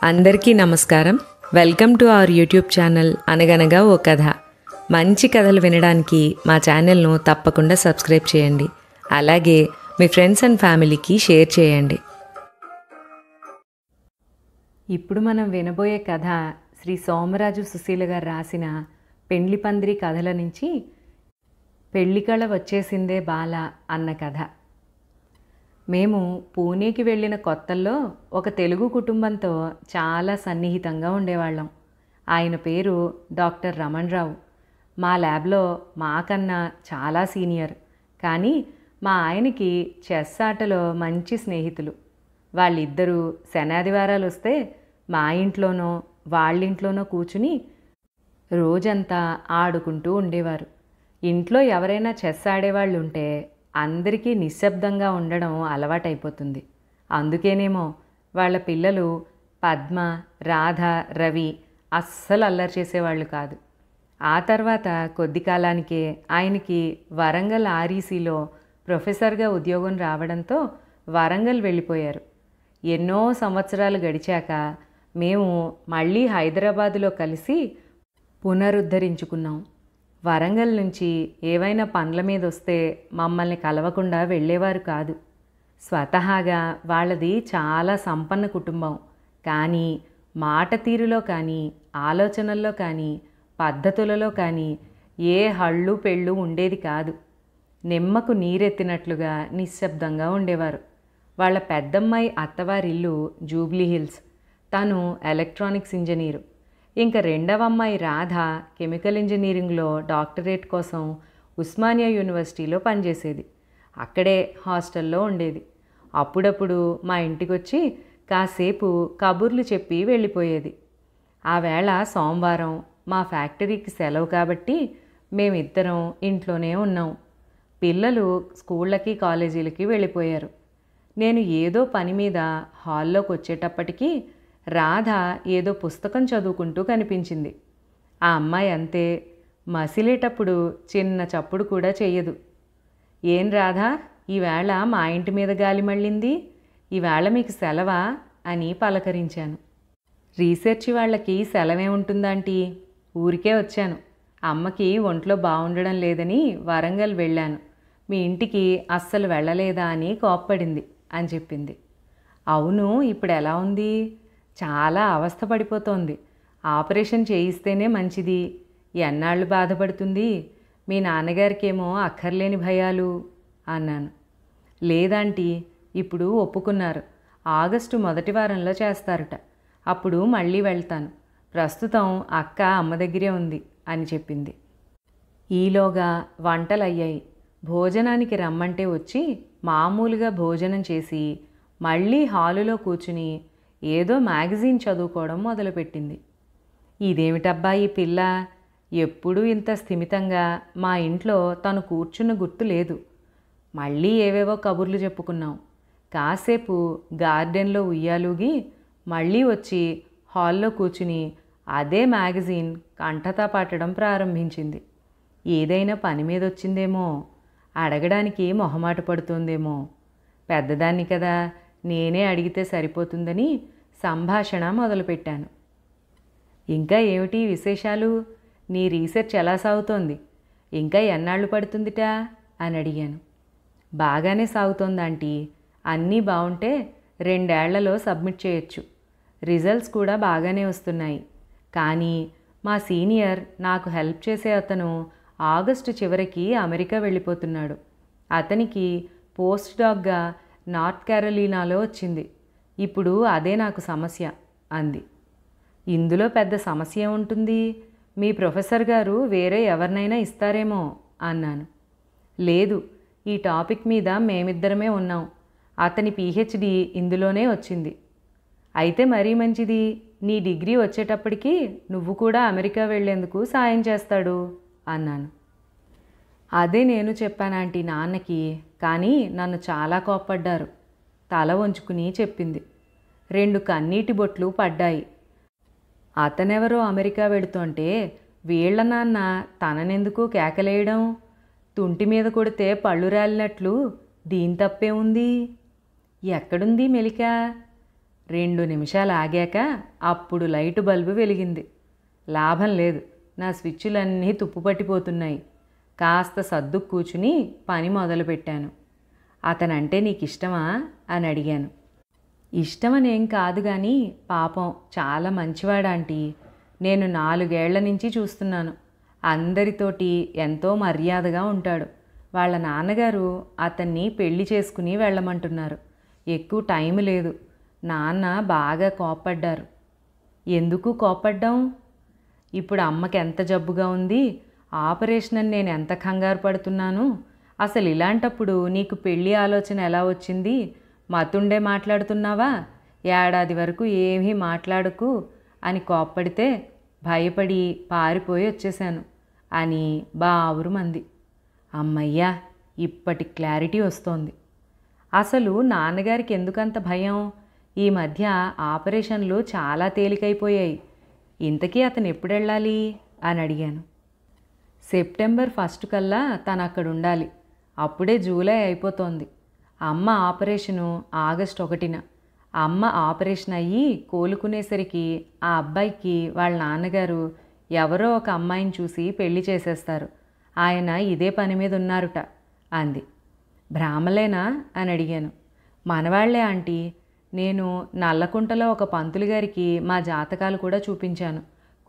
అందరికీ నమస్కారం. Welcome to our YouTube channel అనగనగా ఓ కథ. మంచి కథలు వినడానికి మా ఛానల్ను తప్పకుండా సబ్స్క్రైబ్ చేయండి. అలాగే మీ ఫ్రెండ్స్ అండ్ ఫ్యామిలీకి షేర్ చేయండి. ఇప్పుడు మనం వినబోయే కథ శ్రీ సోమరాజు సుశీల గారు రాసిన పెండ్లి పందిరి కథల నుంచి పెళ్ళికళ వచ్చేసిందే బాల అన్న కథ. మేము పూణేకి వెళ్ళిన కొత్తల్లో ఒక తెలుగు కుటుంబంతో చాలా సన్నిహితంగా ఉండేవాళ్ళం. ఆయన పేరు డాక్టర్ రమణరావు. మా ల్యాబ్లో మాకన్నా చాలా సీనియర్. కానీ మా ఆయనకి చెస్ ఆటలో మంచి స్నేహితులు. వాళ్ళిద్దరూ శనాదివారాలు వస్తే మా ఇంట్లోనో వాళ్ళింట్లోనో కూర్చుని రోజంతా ఆడుకుంటూ ఉండేవారు. ఇంట్లో ఎవరైనా చెస్ ఆడేవాళ్ళు ఉంటే అందరికీ నిశ్శబ్దంగా ఉండడం అలవాటైపోతుంది. అందుకేనేమో వాళ్ళ పిల్లలు పద్మ, రాధ, రవి అస్సలు అల్లరి చేసేవాళ్ళు కాదు. ఆ తర్వాత కొద్ది కాలానికే ఆయనకి వరంగల్ ఆర్ఈసీలో ప్రొఫెసర్గా ఉద్యోగం రావడంతో వరంగల్ వెళ్ళిపోయారు. ఎన్నో సంవత్సరాలు గడిచాక మేము మళ్ళీ హైదరాబాదులో కలిసి పునరుద్ధరించుకున్నాం. వరంగల్ నుంచి ఏవైనా పనుల మీద వస్తే మమ్మల్ని కలవకుండా వెళ్ళేవారు కాదు. స్వతహాగా వాళ్ళది చాలా సంపన్న కుటుంబం. కానీ మాట తీరులో కానీ, ఆలోచనల్లో కానీ, పద్ధతులలో కానీ ఏ హళ్ళు పెళ్ళు ఉండేది కాదు. నిమ్మకు నీరెత్తినట్లుగా నిశ్శబ్దంగా ఉండేవారు. వాళ్ళ పెద్దమ్మాయి అత్తవారిల్లు జూబ్లీ హిల్స్. తను ఎలక్ట్రానిక్స్ ఇంజనీరు. ఇంకా రెండవ అమ్మాయి రాధ కెమికల్ ఇంజనీరింగ్లో డాక్టరేట్ కోసం ఉస్మానియా యూనివర్సిటీలో పనిచేసేది. అక్కడే హాస్టల్లో ఉండేది. అప్పుడప్పుడు మా ఇంటికి వచ్చి కాసేపు కబుర్లు చెప్పి వెళ్ళిపోయేది. ఆ వేళ సోమవారం, మా ఫ్యాక్టరీకి సెలవు కాబట్టి మేమిద్దరం ఇంట్లోనే ఉన్నాం. పిల్లలు స్కూళ్ళకి కాలేజీలకి వెళ్ళిపోయారు. నేను ఏదో పని మీద హాల్లోకి వచ్చేటప్పటికీ రాధ ఏదో పుస్తకం చదువుకుంటూ కనిపించింది. ఆ అమ్మాయి అంతే, మసిలేటప్పుడు చిన్న చప్పుడు కూడా చెయ్యదు. ఏం రాధా, ఈవేళ మా ఇంటి మీద గాలి మళ్ళింది, ఈవేళ మీకు సెలవా అని పలకరించాను. రీసెర్చ్ వాళ్ళకి సెలవే ఉంటుందంటీ, ఊరికే వచ్చాను. అమ్మకి ఒంట్లో బాగుండడం లేదని వరంగల్ వెళ్ళాను. మీ ఇంటికి అస్సలు వెళ్ళలేదా అని కోప్పడింది అని చెప్పింది. అవును, ఇప్పుడు ఎలా ఉంది? చాలా అవస్థపడిపోతోంది. ఆపరేషన్ చేయిస్తేనే మంచిది. ఎన్నాళ్ళు బాధపడుతుంది? మీ నాన్నగారికేమో అక్కర్లేని భయాలు అన్నాను. లేదాంటీ, ఇప్పుడు ఒప్పుకున్నారు. ఆగస్టు మొదటి వారంలో చేస్తారట. అప్పుడు మళ్ళీ వెళ్తాను. ప్రస్తుతం అక్క అమ్మ దగ్గరే ఉంది అని చెప్పింది. ఈలోగా వంటలయ్యాయి. భోజనానికి రమ్మంటే వచ్చి మామూలుగా భోజనం చేసి మళ్ళీ హాలులో కూర్చుని ఏదో మ్యాగజైన్ చదువుకోవడం మొదలుపెట్టింది. ఇదేమిటబ్బా ఈ పిల్ల, ఎప్పుడూ ఇంత స్థిమితంగా మా ఇంట్లో తను కూర్చున్న గుర్తు లేదు. మళ్ళీ ఏవేవో కబుర్లు చెప్పుకున్నాం. కాసేపు గార్డెన్లో ఉయ్యాలూగి మళ్ళీ వచ్చి హాల్లో కూర్చుని అదే మ్యాగజైన్ కంఠతా పట్టడం ప్రారంభించింది. ఏదైనా పని మీద వచ్చిందేమో, అడగడానికి మొహమాట పడుతోందేమో. పెద్దదాన్ని కదా, నేనే అడిగితే సరిపోతుందని సంభాషణ మొదలుపెట్టాను. ఇంకా ఏమిటి విశేషాలు? నీ రీసెర్చ్ ఎలా సాగుతోంది? ఇంకా ఎన్నాళ్ళు పడుతుందిటా అని అడిగాను. బాగానే సాగుతోందంటీ. అన్నీ బాగుంటే 2 ఏళ్లలో సబ్మిట్ చేయొచ్చు. రిజల్ట్స్ కూడా బాగానే వస్తున్నాయి. కానీ మా సీనియర్ నాకు హెల్ప్ చేసే అతను ఆగస్టు చివరికి అమెరికా వెళ్ళిపోతున్నాడు. అతనికి పోస్ట్ డాక్గా నార్త్ క్యారోలినాలో వచ్చింది. ఇప్పుడు అదే నాకు సమస్య అంది. ఇందులో పెద్ద సమస్య ఉంటుంది. మీ ప్రొఫెసర్ గారు వేరే ఎవరినైనా ఇస్తారేమో అన్నాను. లేదు, ఈ టాపిక్ మీద మేమిద్దరమే ఉన్నాం. అతని PhD ఇందులోనే వచ్చింది. అయితే మరీ మంచిది. నీ డిగ్రీ వచ్చేటప్పటికి నువ్వు కూడా అమెరికా వెళ్లేందుకు సాయం చేస్తాడు అన్నాను. అదే నేను చెప్పానంటీ నాన్నకి. కానీ నన్ను చాలా కోప్పడ్డారు. తల వంచుకుని చెప్పింది. 2 కన్నీటి బొట్లు పడ్డాయి. అతనెవరో అమెరికా వెడుతుంటే వీళ్ల నాన్న తననెందుకు కేకలేయడం? తుంటి మీద కొడితే పళ్ళు రాలినట్లు దీని తప్పే ఉంది? ఎక్కడుంది మెలిక? 2 నిమిషాలు ఆగాక అప్పుడు లైటు బల్బు వెలిగింది. లాభం లేదు, నా స్విచ్చులన్నీ తుప్పుపట్టిపోతున్నాయి. కాస్త సర్దు కూర్చుని పని మొదలుపెట్టాను. అతనంటే నీకు ఇష్టమా అని అడిగాను. ఇష్టమనేం కాదు కానీ పాపం చాలా మంచివాడాంటీ. నేను 4 ఏళ్ల నుంచి చూస్తున్నాను. అందరితోటి ఎంతో మర్యాదగా ఉంటాడు. వాళ్ళ నాన్నగారు అతన్ని పెళ్లి చేసుకుని వెళ్ళమంటున్నారు. ఎక్కువ టైం లేదు. నాన్న బాగా కోప్పడ్డారు. ఎందుకు కోప్పడ్డాం? ఇప్పుడు అమ్మకి ఎంత జబ్బుగా ఉంది, ఆపరేషన్ అని నేను ఎంత కంగారు పడుతున్నాను. అసలు ఇలాంటప్పుడు నీకు పెళ్ళి ఆలోచన ఎలా వచ్చింది? మతుండే మాట్లాడుతున్నావా? ఏడాది వరకు ఏమీ మాట్లాడకు అని కోప్పడితే భయపడి పారిపోయి వచ్చేశాను అని బావురుమంది. అమ్మయ్యా, ఇప్పటి క్లారిటీ వస్తోంది. అసలు నాన్నగారికి ఎందుకంత భయం? ఈ మధ్య ఆపరేషన్లు చాలా తేలికైపోయాయి. ఇంతకీ అతను ఎప్పుడు వెళ్ళాలి అని అడిగాను. సెప్టెంబర్ 1 కల్లా తను అక్కడ ఉండాలి. అప్పుడే జూలై అయిపోతోంది. అమ్మ ఆపరేషను ఆగస్టు 1న. అమ్మ ఆపరేషన్ అయ్యి కోలుకునేసరికి ఆ అబ్బాయికి వాళ్ళ నాన్నగారు ఎవరో ఒక అమ్మాయిని చూసి పెళ్లి చేసేస్తారు. ఆయన ఇదే పని మీద ఉన్నారుట అంది. బ్రాహ్మలేనా అని అడిగాను. మనవాళ్లే ఆంటీ. నేను నల్లకుంటలో ఒక పంతులు గారికి మా జాతకాలు కూడా చూపించాను.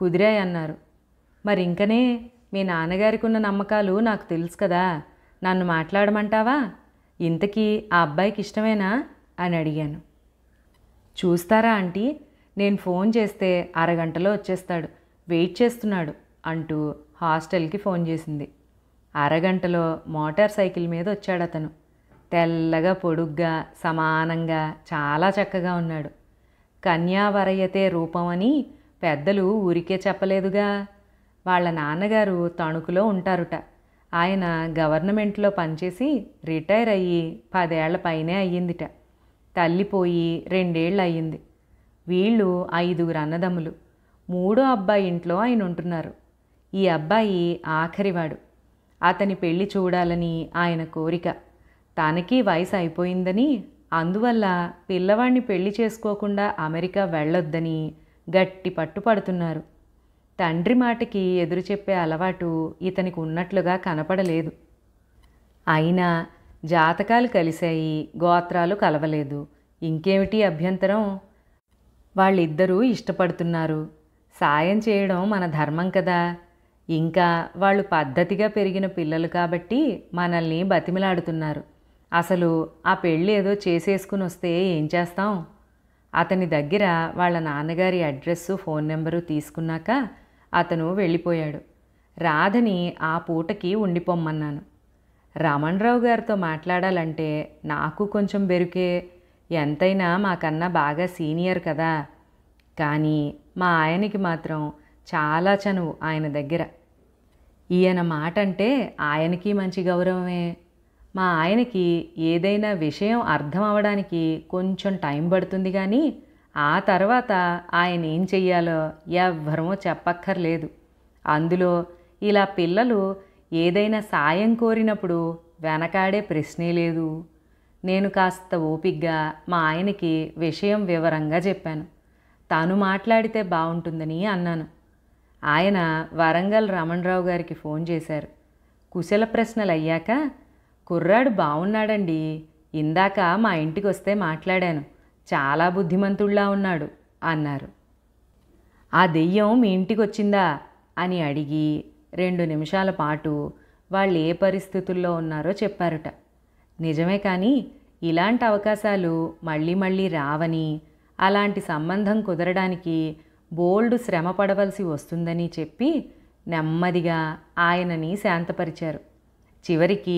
కుదిరాయి అన్నారు. మరి ఇంకనే మీ నాన్నగారికి ఉన్న నమ్మకాలు నాకు తెలుసు కదా, నన్ను మాట్లాడమంటావా? ఇంతకీ ఆ అబ్బాయికి ఇష్టమేనా అని అడిగాను. చూస్తారా ఆంటీ, నేను ఫోన్ చేస్తే అరగంటలో వచ్చేస్తాడు, వెయిట్ చేస్తున్నాడు అంటూ హాస్టల్కి ఫోన్ చేసింది. అరగంటలో మోటార్ సైకిల్ మీద వచ్చాడు అతను. తెల్లగా పొడుగ్గా సమానంగా చాలా చక్కగా ఉన్నాడు. కన్యావరయతే రూపం అని పెద్దలు ఊరికే చెప్పలేదుగా. వాళ్ళ నాన్నగారు తణుకులో ఉంటారుట. ఆయన గవర్నమెంట్లో పనిచేసి రిటైర్ అయ్యి 10 ఏళ్ల పైనే అయ్యిందిట. తల్లిపోయి 2 ఏళ్ళు అయ్యింది. వీళ్ళు 5 అన్నదమ్ములు. 3వ అబ్బాయి ఇంట్లో ఆయన ఉంటున్నారు. ఈ అబ్బాయి ఆఖరివాడు. అతని పెళ్లి చూడాలని ఆయన కోరిక. తనకి వయసు అయిపోయిందని, అందువల్ల పిల్లవాడిని పెళ్లి చేసుకోకుండా అమెరికా వెళ్ళొద్దని గట్టి పట్టుపడుతున్నారు. తండ్రి మాటకి ఎదురు చెప్పే అలవాటు ఇతనికి ఉన్నట్లుగా కనపడలేదు. అయినా జాతకాలు కలిశాయి, గోత్రాలు కలవలేదు. ఇంకేమిటి అభ్యంతరం? వాళ్ళిద్దరూ ఇష్టపడుతున్నారు. సాయం చేయడం మన ధర్మం కదా. ఇంకా వాళ్ళు పద్ధతిగా పెరిగిన పిల్లలు కాబట్టి మనల్ని బతిమిలాడుతున్నారు. అసలు ఆ పెళ్ళి ఏదో చేసేసుకుని వస్తే ఏం చేస్తాం? అతని దగ్గర వాళ్ళ నాన్నగారి అడ్రస్సు, ఫోన్ నెంబరు తీసుకున్నాక అతను వెళ్ళిపోయాడు. రాధని ఆ పూటకి ఉండిపోమ్మన్నాను. రమణరావు గారితో మాట్లాడాలంటే నాకు కొంచెం బెరుకే. ఎంతైనా మాకన్నా బాగా సీనియర్ కదా. కానీ మా ఆయనకి మాత్రం చాలా చనువు ఆయన దగ్గర. ఈయన మాట అంటే ఆయనకి మంచి గౌరవమే. మా ఆయనకి ఏదైనా విషయం అర్థం అవడానికి కొంచెం టైం పడుతుంది కానీ ఆ తర్వాత ఆయన ఏం చెయ్యాలో ఎవ్వరమో చెప్పక్కర్లేదు. అందులో ఇలా పిల్లలు ఏదైనా సాయం కోరినప్పుడు వెనకాడే ప్రశ్నే లేదు. నేను కాస్త ఓపిగ్గా మా ఆయనకి విషయం వివరంగా చెప్పాను. తాను మాట్లాడితే బాగుంటుందని అన్నాను. ఆయన వరంగల్ రమణరావు గారికి ఫోన్ చేశారు. కుశల ప్రశ్నలు అయ్యాక, కుర్రాడు బాగున్నాడండి, ఇందాక మా ఇంటికి వస్తే మాట్లాడాను, చాలా బుద్ధిమంతుళ్లా ఉన్నాడు అన్నారు. ఆ దెయ్యం మీ ఇంటికి వచ్చిందా అని అడిగి 2 నిమిషాల పాటు వాళ్ళు ఏ పరిస్థితుల్లో ఉన్నారో చెప్పారుట. నిజమే, కానీ ఇలాంటి అవకాశాలు మళ్ళీ మళ్ళీ రావని, అలాంటి సంబంధం కుదరడానికి బోల్డు శ్రమ పడవలసి వస్తుందని చెప్పి నెమ్మదిగా ఆయనని శాంతపరిచారు. చివరికి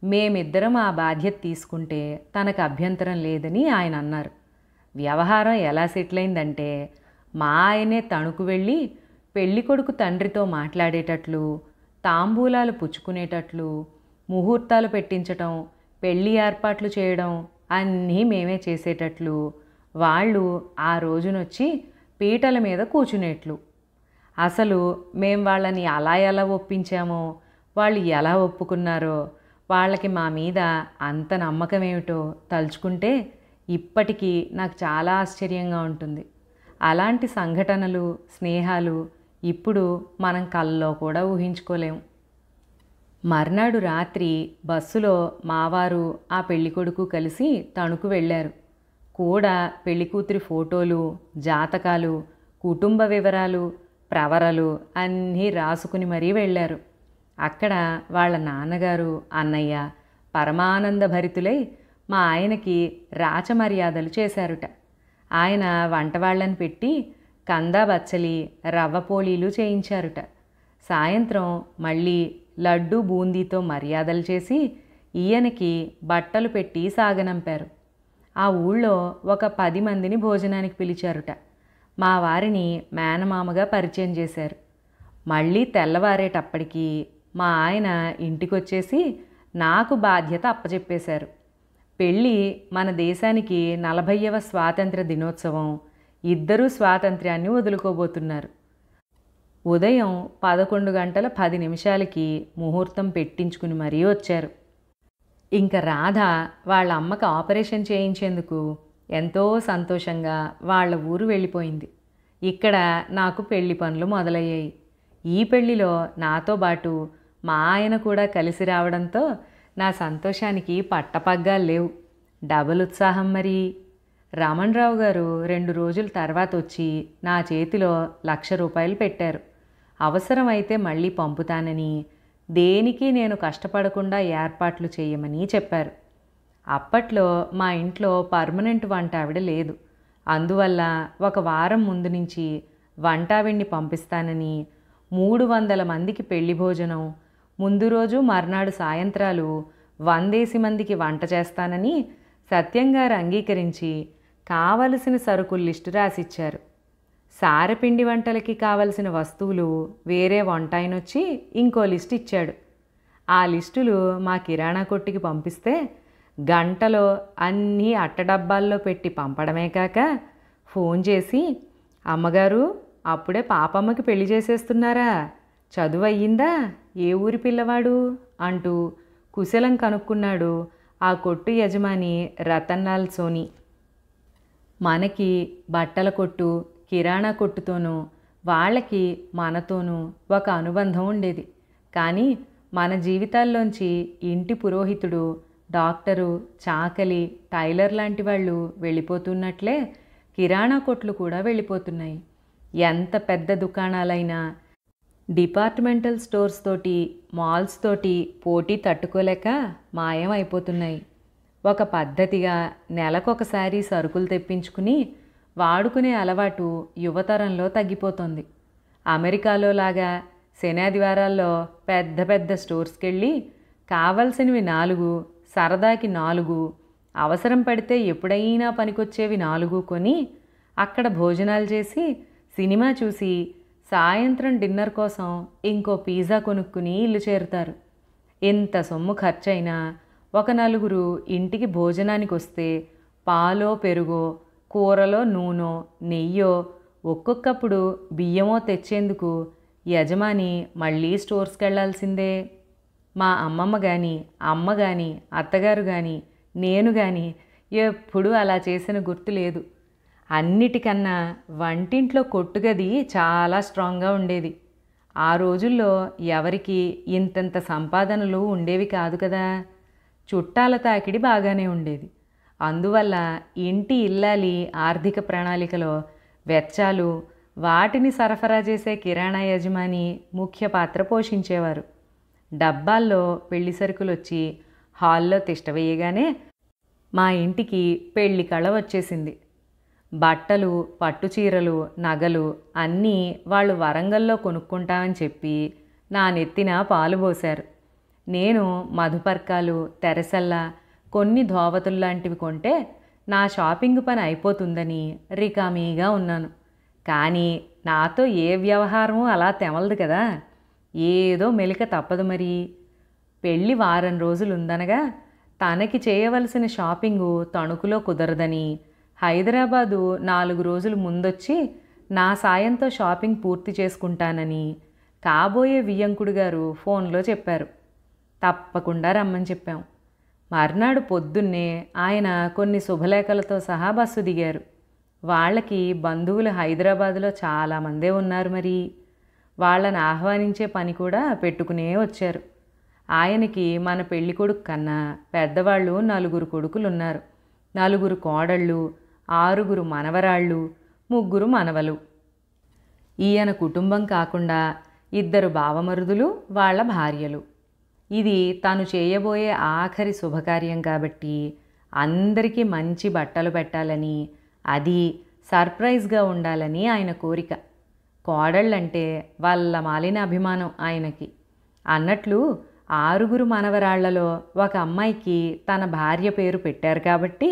మేమిద్దరం ఆ బాధ్యత తీసుకుంటే తనకు అభ్యంతరం లేదని ఆయన అన్నారు. వ్యవహారం ఎలా సెటిల్ అయిందంటే, మా ఆయనే తణుకు వెళ్ళి పెళ్ళికొడుకు తండ్రితో మాట్లాడేటట్లు, తాంబూలాలు పుచ్చుకునేటట్లు, ముహూర్తాలు పెట్టించటం, పెళ్ళి ఏర్పాట్లు చేయడం అన్నీ మేమే చేసేటట్లు, వాళ్ళు ఆ రోజునొచ్చి పీటల మీద కూర్చునేట్లు. అసలు మేం వాళ్ళని అలా ఎలా ఒప్పించామో, వాళ్ళు ఎలా ఒప్పుకున్నారో, వాళ్ళకి మా మీద అంత నమ్మకం ఏమిటో తలుచుకుంటే ఇప్పటికీ నాకు చాలా ఆశ్చర్యంగా ఉంటుంది. అలాంటి సంఘటనలు, స్నేహాలు ఇప్పుడు మనం కల్లో కూడా ఊహించుకోలేము. మర్నాడు రాత్రి బస్సులో మావారు ఆ పెళ్ళికొడుకు కలిసి తణుకు వెళ్ళారు. కూడా పెళ్ళికూతురి ఫోటోలు, జాతకాలు, కుటుంబ వివరాలు, ప్రవరలు అన్నీ రాసుకుని మరీ వెళ్ళారు. అక్కడ వాళ్ళ నాన్నగారు, అన్నయ్య పరమానంద భరితులై మా ఆయనకి రాచమర్యాదలు చేశారుట. ఆయన వంటవాళ్ళని పెట్టి కందా బచ్చలి, రవ్వ పోలీలు చేయించారుట. సాయంత్రం మళ్ళీ లడ్డు బూందీతో మర్యాదలు చేసి ఈయనకి బట్టలు పెట్టి సాగనంపారు. ఆ ఊళ్ళో ఒక 10 మందిని భోజనానికి పిలిచారుట. మా వారిని మేనమామగా పరిచయం చేశారు. మళ్ళీ తెల్లవారేటప్పటికీ మా ఆయన ఇంటికొచ్చేసి నాకు బాధ్యత అప్పచెప్పేశారు. పెళ్ళి మన దేశానికి 40వ స్వాతంత్ర దినోత్సవం. ఇద్దరూ స్వాతంత్ర్యాన్ని వదులుకోబోతున్నారు. ఉదయం 11 గంటల 10 నిమిషాలకి ముహూర్తం పెట్టించుకుని మరీ వచ్చారు. ఇంక రాధ వాళ్ళ అమ్మకి ఆపరేషన్ చేయించేందుకు ఎంతో సంతోషంగా వాళ్ళ ఊరు వెళ్ళిపోయింది. ఇక్కడ నాకు పెళ్లి పనులు మొదలయ్యాయి. ఈ పెళ్లిలో నాతో పాటు మా ఆయన కూడా కలిసి రావడంతో నా సంతోషానికి పట్టపగ్గాలు లేవు. డబుల్ ఉత్సాహం మరి. రమణరావు గారు 2 రోజుల తర్వాత వచ్చి నా చేతిలో ₹1,00,000 పెట్టారు. అవసరమైతే మళ్ళీ పంపుతానని, దేనికి నేను కష్టపడకుండా ఏర్పాట్లు చేయమని చెప్పారు. అప్పట్లో మా ఇంట్లో పర్మనెంట్ వంటావిడ లేదు. అందువల్ల 1 వారం ముందు నుంచి వంటావిడిని పంపిస్తానని, 300 మందికి పెళ్లి భోజనం, ముందు రోజు మర్నాడు సాయంత్రాలు 100 మందికి వంట చేస్తానని సత్యంగారు అంగీకరించి కావలసిన సరుకుల లిస్టు రాసిచ్చారు. సారపిండి వంటలకి కావలసిన వస్తువులు వేరే వంటాయనొచ్చి ఇంకో లిస్ట్ ఇచ్చాడు. ఆ లిస్టులు మా కిరాణా కొట్టుకి పంపిస్తే గంటలో అన్నీ అట్టడబ్బాల్లో పెట్టి పంపడమే కాక ఫోన్ చేసి, అమ్మగారు అప్పుడే పాపమ్మకి పెళ్లి చేసేస్తున్నారా? చదువు అయ్యిందా? ఏ ఊరి పిల్లవాడు అంటూ కుశలం కనుక్కున్నాడు ఆ కొట్టు యజమాని రతన్నాల్ సోని. మనకి బట్టల కొట్టు, కిరాణా కొట్టుతోనూ వాళ్ళకి మనతోనూ ఒక అనుబంధం ఉండేది. కానీ మన జీవితాల్లోంచి ఇంటి పురోహితుడు, డాక్టరు, చాకలి, టైలర్ లాంటి వాళ్ళు వెళ్ళిపోతున్నట్లే కిరాణా కొట్లు కూడా వెళ్ళిపోతున్నాయి. ఎంత పెద్ద దుకాణాలైనా డిపార్ట్మెంటల్ స్టోర్స్ తోటి, మాల్స్ తోటి పోటీ తట్టుకోలేక మాయం అయిపోతున్నాయి. ఒక పద్ధతిగా నెలకొకసారి సరుకులు తెప్పించుకుని వాడుకునే అలవాటు యువతరంలో తగ్గిపోతుంది. అమెరికాలో లాగా శనాదివారాల్లో పెద్ద పెద్ద స్టోర్స్కి వెళ్ళి కావలసినవి 4, సరదాకి 4, అవసరం పడితే ఎప్పుడైనా పనికొచ్చేవి 4 కొని అక్కడ భోజనాలు చేసి, సినిమా చూసి, సాయంత్రం డిన్నర్ కోసం ఇంకో పిజ్జా కొనుక్కుని ఇల్లు చేరుతారు. ఎంత సొమ్ము ఖర్చయినా ఒక 4 ఇంటికి భోజనానికి వస్తే పాలో, పెరుగో, కూరలో నూనె, నెయ్యో, ఒక్కొక్కప్పుడు బియ్యమో తెచ్చేందుకు యజమాని మళ్ళీ స్టోర్స్కి వెళ్లాల్సిందే. మా అమ్మమ్మ కానీ, అమ్మ కానీ, అత్తగారు కానీ, నేను కానీ ఎప్పుడూ అలా చేసిన గుర్తు లేదు. అన్నిటికన్నా వంటింట్లో కొట్టుగది చాలా స్ట్రాంగ్గా ఉండేది. ఆ రోజుల్లో ఎవరికి ఇంతంత సంపాదనలు ఉండేవి కాదు కదా. చుట్టాల తాకిడి బాగానే ఉండేది. అందువల్ల ఇంటి ఇల్లాలి ఆర్థిక ప్రణాళికలో వెచ్చాలు, వాటిని సరఫరా చేసే కిరాణా యజమాని ముఖ్య పాత్ర పోషించేవారు. డబ్బాల్లో పెళ్లి సరుకులు వచ్చి హాల్లో తిష్టవేయగానే మా ఇంటికి పెళ్లి కళ వచ్చేసింది. బట్టలు, పట్టుచీరలు, నగలు అన్నీ వాళ్ళు వరంగల్లో కొనుక్కుంటామని చెప్పి నా నెత్తిన పాలు పోశారు. నేను మధుపర్కాలు, తెరసల్లా, కొన్ని ధోవతుల్లాంటివి కొంటే నా షాపింగ్ పని అయిపోతుందని రికామీగా ఉన్నాను. కానీ నాతో ఏ వ్యవహారమూ అలా తెమలదు కదా. ఏదో మెలిక తప్పదు మరి. పెళ్ళి వారం రోజులుందనగా తనకి చేయవలసిన షాపింగు తణుకులో కుదరదని హైదరాబాదు 4 రోజులు ముందొచ్చి నా సాయంతో షాపింగ్ పూర్తి చేసుకుంటానని కాబోయే వియ్యంకుడు గారు ఫోన్లో చెప్పారు. తప్పకుండా రమ్మని చెప్పాం. మర్నాడు పొద్దున్నే ఆయన కొన్ని శుభలేఖలతో సహా బస్సు దిగారు. వాళ్ళకి బంధువులు హైదరాబాదులో చాలామందే ఉన్నారు. మరి వాళ్ళని ఆహ్వానించే పని కూడా పెట్టుకునే వచ్చారు. ఆయనకి మన పెళ్లి కొడుకు కన్నా పెద్దవాళ్ళు 4 కొడుకులున్నారు, 4 కోడళ్ళు, 6 మనవరాళ్ళు, 3 మనవలు. ఈయన కుటుంబం కాకుండా 2 బావమరుదులు, వాళ్ళ భార్యలు. ఇది తను చేయబోయే ఆఖరి శుభకార్యం కాబట్టి అందరికీ మంచి బట్టలు పెట్టాలని, అది సర్ప్రైజ్గా ఉండాలని ఆయన కోరిక. కోడళ్ళంటే వాళ్ళ మాలిన అభిమానం ఆయనకి. అన్నట్లు 6 మనవరాళ్లలో ఒక అమ్మాయికి తన భార్య పేరు పెట్టారు కాబట్టి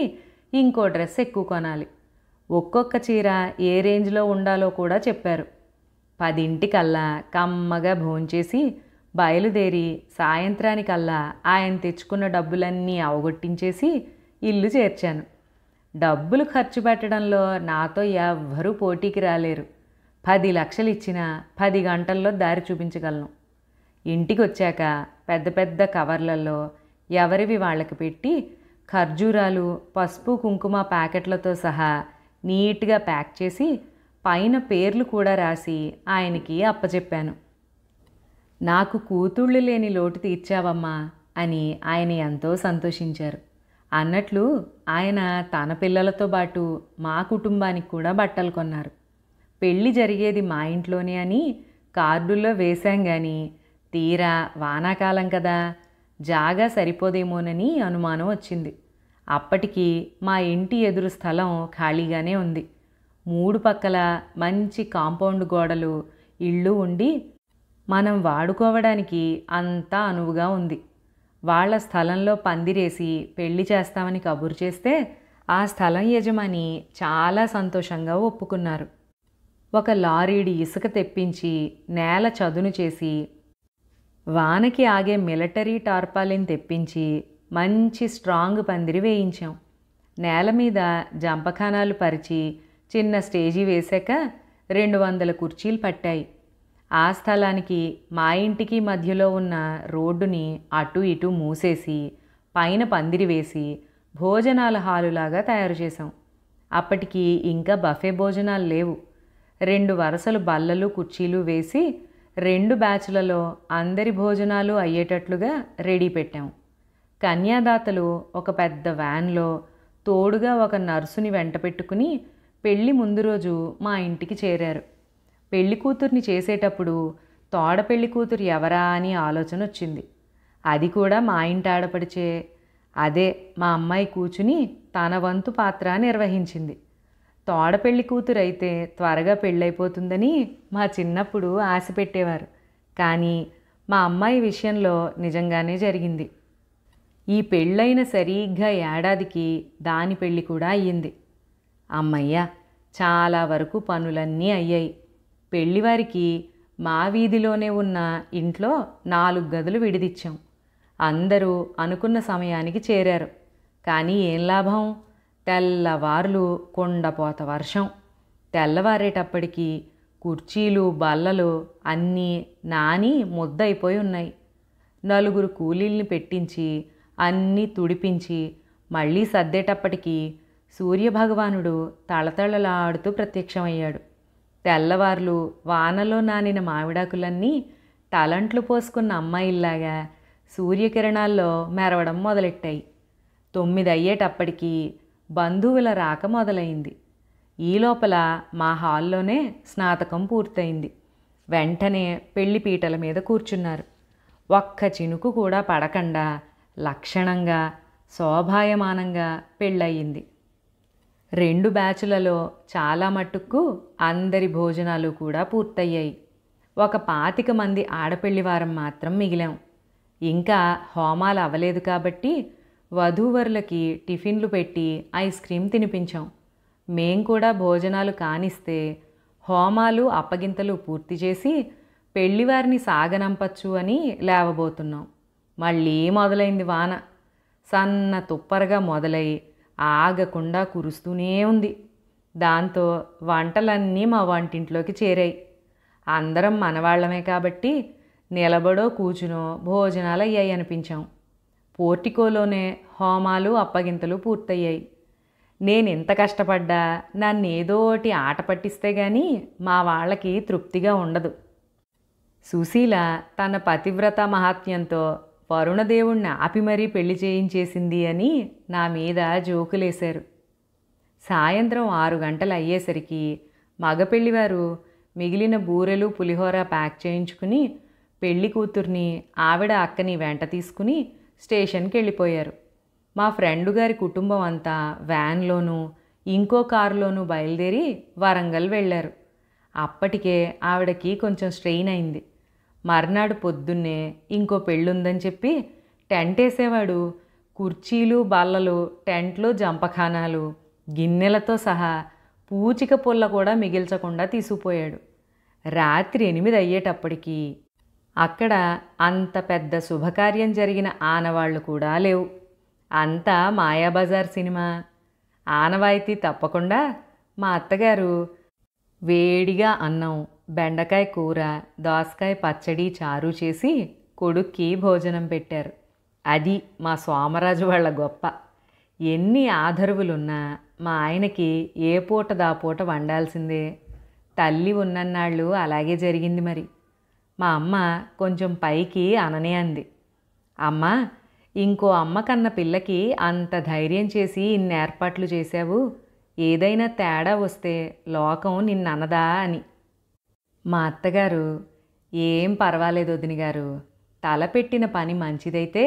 ఇంకో డ్రెస్ ఎక్కువ కొనాలి. ఒక్కొక్క చీర ఏ రేంజ్లో ఉండాలో కూడా చెప్పారు. 10ంటికల్లా కమ్మగా భోంచేసి బయలుదేరి సాయంత్రానికల్లా ఆయన తెచ్చుకున్న డబ్బులన్నీ అవగొట్టించేసి ఇల్లు చేర్చాను. డబ్బులు ఖర్చు పెట్టడంలో నాతో ఎవ్వరూ పోటీకి రాలేరు. 10 లక్షలు ఇచ్చినా 10 గంటల్లో దారి చూపించగలను. ఇంటికి వచ్చాక పెద్ద పెద్ద కవర్లలో ఎవరివి వాళ్ళకి పెట్టి ఖర్జూరాలు, పసుపు, కుంకుమ ప్యాకెట్లతో సహా నీట్గా ప్యాక్ చేసి పైన పేర్లు కూడా రాసి ఆయనకి అప్పచెప్పాను. నాకు కూతుళ్ళు లేని లోటు తీర్చావమ్మా అని ఆయన ఎంతో సంతోషించారు. అన్నట్లు ఆయన తన పిల్లలతో పాటు మా కుటుంబానికి కూడా బట్టలు కొన్నారు. పెళ్ళి జరిగేది మా ఇంట్లోనే అని కార్డుల్లో వేశాం కానీ తీరా వానాకాలం కదా, జాగా సరిపోదేమోనని అనుమానం వచ్చింది. అప్పటికి మా ఇంటి ఎదురు స్థలం ఖాళీగానే ఉంది. 3 పక్కల మంచి కాంపౌండ్ గోడలు, ఇళ్ళు ఉండి మనం వాడుకోవడానికి అంతా అనువుగా ఉంది. వాళ్ళ స్థలంలో పందిరేసి పెళ్లి చేస్తామని కబురు చేస్తే ఆ స్థలం యజమాని చాలా సంతోషంగా ఒప్పుకున్నారు. ఒక లారీడి ఇసుక తెప్పించి నేల చదును చేసి వానకి ఆగే మిలిటరీ టార్పాలిన్ తెప్పించి మంచి స్ట్రాంగ్ పందిరి వేయించాం. నేల మీద జంపఖానాలు పరిచి చిన్న స్టేజీ వేశాక 200 కుర్చీలు పట్టాయి. ఆ స్థలానికి మా ఇంటికి మధ్యలో ఉన్న రోడ్డుని అటు ఇటు మూసేసి పైన పందిరి వేసి భోజనాల హాలులాగా తయారు చేశాం. అప్పటికి ఇంకా బఫే భోజనాలు లేవు. 2 వరుసలు బల్లలు, కుర్చీలు వేసి 2 బ్యాచ్లలో అందరి భోజనాలు అయ్యేటట్లుగా రెడీ పెట్టాం. కన్యాదాతలు ఒక పెద్ద వ్యాన్లో తోడుగా ఒక నర్సుని వెంట పెట్టుకుని పెళ్లి ముందు రోజు మా ఇంటికి చేరారు. పెళ్లి కూతుర్ని చేసేటప్పుడు తోడ పెళ్లి కూతురు ఎవరా అని ఆలోచన వచ్చింది. అది కూడా మా ఇంటి ఆడపడిచే. అదే మా అమ్మాయి కూచుని తన వంతు పాత్ర నిర్వహించింది. తోడ పెళ్లి కూతురు అయితే త్వరగా పెళ్ళైపోతుందని మా చిన్నప్పుడు ఆశ పెట్టేవారు. కానీ మా అమ్మాయి విషయంలో నిజంగానే జరిగింది. ఈ పెళ్ళైన సరిగ్గా ఏడాదికి దాని పెళ్ళి కూడా అయ్యింది. అమ్మయ్య, చాలా వరకు పనులన్నీ అయ్యాయి. పెళ్లివారికి మా వీధిలోనే ఉన్న ఇంట్లో 4 గదులు విడిదిచ్చాం. అందరూ అనుకున్న సమయానికి చేరారు. కానీ ఏం లాభం, తెల్లవార్లు కొండపోత వర్షం. తెల్లవారేటప్పటికి కుర్చీలు, బల్లలు అన్నీ నాని ముద్దయిపోయి ఉన్నాయి. 4 కూలీల్ని పెట్టించి అన్నీ తుడిపించి మళ్ళీ సర్దేటప్పటికి సూర్యభగవానుడు తళతళలాడుతూ ప్రత్యక్షమయ్యాడు. తెల్లవార్లు వానలో నానిన మామిడాకులన్నీ తలంట్లు పోసుకున్న అమ్మాయిల్లాగా సూర్యకిరణాల్లో మెరవడం మొదలెట్టాయి. 9 అయ్యేటప్పటికి బంధువుల రాక మొదలైంది. ఈ లోపల మా హాల్లోనే స్నాతకం పూర్తయింది. వెంటనే పెళ్లి పీటల మీద కూర్చున్నారు. ఒక్క చినుకు కూడా పడకుండా లక్షణంగా శోభాయమానంగా పెళ్ళయింది. 2 బ్యాచులలో చాలా మట్టుకు అందరి భోజనాలు కూడా పూర్తయ్యాయి. ఒక 25 మంది ఆడపెళ్లివారం మాత్రం మిగిలాం. ఇంకా హోమాలు అవ్వలేదు కాబట్టి వధూవరులకి టిఫిన్లు పెట్టి ఐస్ క్రీమ్ తినిపించాం. మేం కూడా భోజనాలు కానిస్తే హోమాలు, అప్పగింతలు పూర్తి చేసి పెళ్లివారిని సాగనంపచ్చు అని లేవబోతున్నాం. మళ్ళీ మొదలైంది వాన. సన్న తుప్పరగా మొదలై ఆగకుండా కురుస్తూనే ఉంది. దాంతో వంటలన్నీ మా వంటింట్లోకి చేరాయి. అందరం మనవాళ్లమే కాబట్టి నిలబడో కూచునో భోజనాలు అయ్యాయి అనిపించాం. పోర్టికోలోనే హోమాలు అప్పగింతలు పూర్తయ్యాయి. నేనెంత కష్టపడ్డా నన్నేదోటి ఆట పట్టిస్తే గాని మా వాళ్ళకి తృప్తిగా ఉండదు. సుశీల తన పతివ్రత మహాత్మ్యంతో వరుణదేవుణ్ణి ఆపి మరీ పెళ్లి చేయించేసింది అని నా మీద జోకులేశారు. సాయంత్రం 6 గంటలు అయ్యేసరికి మగపెళ్లివారు మిగిలిన బూరెలు పులిహోర ప్యాక్ చేయించుకుని పెళ్లి కూతుర్ని ఆవిడ అక్కని వెంట తీసుకుని స్టేషన్కి వెళ్ళిపోయారు. మా ఫ్రెండు గారి కుటుంబం అంతా వ్యాన్లోనూ ఇంకో కారులోనూ బయలుదేరి వరంగల్ వెళ్ళారు. అప్పటికే ఆవిడకి కొంచెం స్ట్రెయిన్ అయింది. మర్నాడు పొద్దున్నే ఇంకో పెళ్ళుందని చెప్పి టెంట్ వేసేవాడు కుర్చీలు బల్లలు టెంట్లు జంపఖానాలు గిన్నెలతో సహా పూచిక పుల్ల కూడా మిగిల్చకుండా తీసుకుపోయాడు. రాత్రి 8 అయ్యేటప్పటికీ అక్కడ అంత పెద్ద శుభకార్యం జరిగిన ఆనవాళ్లు కూడా లేవు. అంతా మాయాబజార్ సినిమా. ఆనవాయితీ తప్పకుండా మా అత్తగారు వేడిగా అన్నం, బెండకాయ కూర, దోసకాయ పచ్చడి, చారు చేసి కొడుక్కి భోజనం పెట్టారు. అది మా సోమరాజు వాళ్ళ గొప్ప. ఎన్ని ఆధరువులున్నా మా ఆయనకి ఏ పూట దాపూట వండాల్సిందే. తల్లి ఉన్నన్నాళ్ళు అలాగే జరిగింది. మరి మా అమ్మ కొంచెం పైకి అననే అంది, అమ్మ ఇంకో అమ్మ కన్న పిల్లకి అంత ధైర్యం చేసి ఇన్ని ఏర్పాట్లు చేశావు, ఏదైనా తేడా వస్తే లోకం నిన్ననదా అని. మా అత్తగారు, ఏం పర్వాలేదు వదిన గారు, తలపెట్టిన పని మంచిదైతే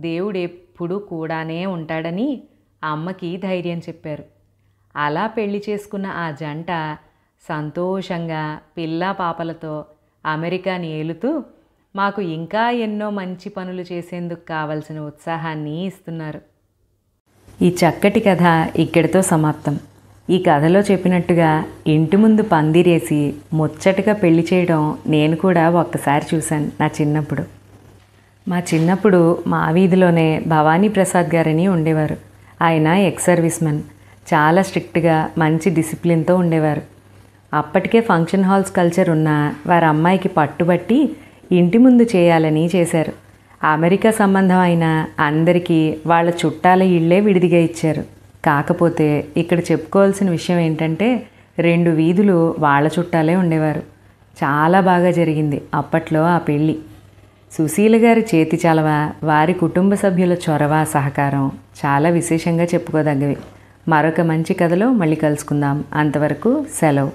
దేవుడు ఎప్పుడూ కూడానే ఉంటాడని అమ్మకి ధైర్యం చెప్పారు. అలా పెళ్లి చేసుకున్న ఆ జంట సంతోషంగా పిల్లా పాపలతో అమెరికాని ఏలుతూ మాకు ఇంకా ఎన్నో మంచి పనులు చేసేందుకు కావలసిన ఉత్సాహాన్ని ఇస్తున్నారు. ఈ చక్కటి కథ ఇక్కడితో సమాప్తం. ఈ కథలో చెప్పినట్టుగా ఇంటి ముందు పందిరేసి ముచ్చటగా పెళ్లి చేయడం నేను కూడా ఒక్కసారి చూశాను నా చిన్నప్పుడు. మా చిన్నప్పుడు మా వీధిలోనే భవానీ ప్రసాద్ గారని ఉండేవారు. ఆయన ఎక్స్ సర్వీస్ మెన్. చాలా స్ట్రిక్ట్గా మంచి డిసిప్లిన్తో ఉండేవారు. అప్పటికే ఫంక్షన్ హాల్స్ కల్చర్ ఉన్న వారి అమ్మాయికి పట్టుబట్టి ఇంటి ముందు చేయాలని చేశారు. అమెరికా సంబంధం అయిన అందరికీ వాళ్ళ చుట్టాల ఇళ్లే విడిదిగా ఇచ్చారు. కాకపోతే ఇక్కడ చెప్పుకోవాల్సిన విషయం ఏంటంటే 2 వీధులు వాళ్ళ చుట్టాలే ఉండేవారు. చాలా బాగా జరిగింది అప్పట్లో ఆ పెళ్ళి. సుశీల గారి చేతి చలవ, వారి కుటుంబ సభ్యుల చొరవ, సహకారం చాలా విశేషంగా చెప్పుకోదగ్గవి. మరొక మంచి కథలో మళ్ళీ కలుసుకుందాం. అంతవరకు సెలవు.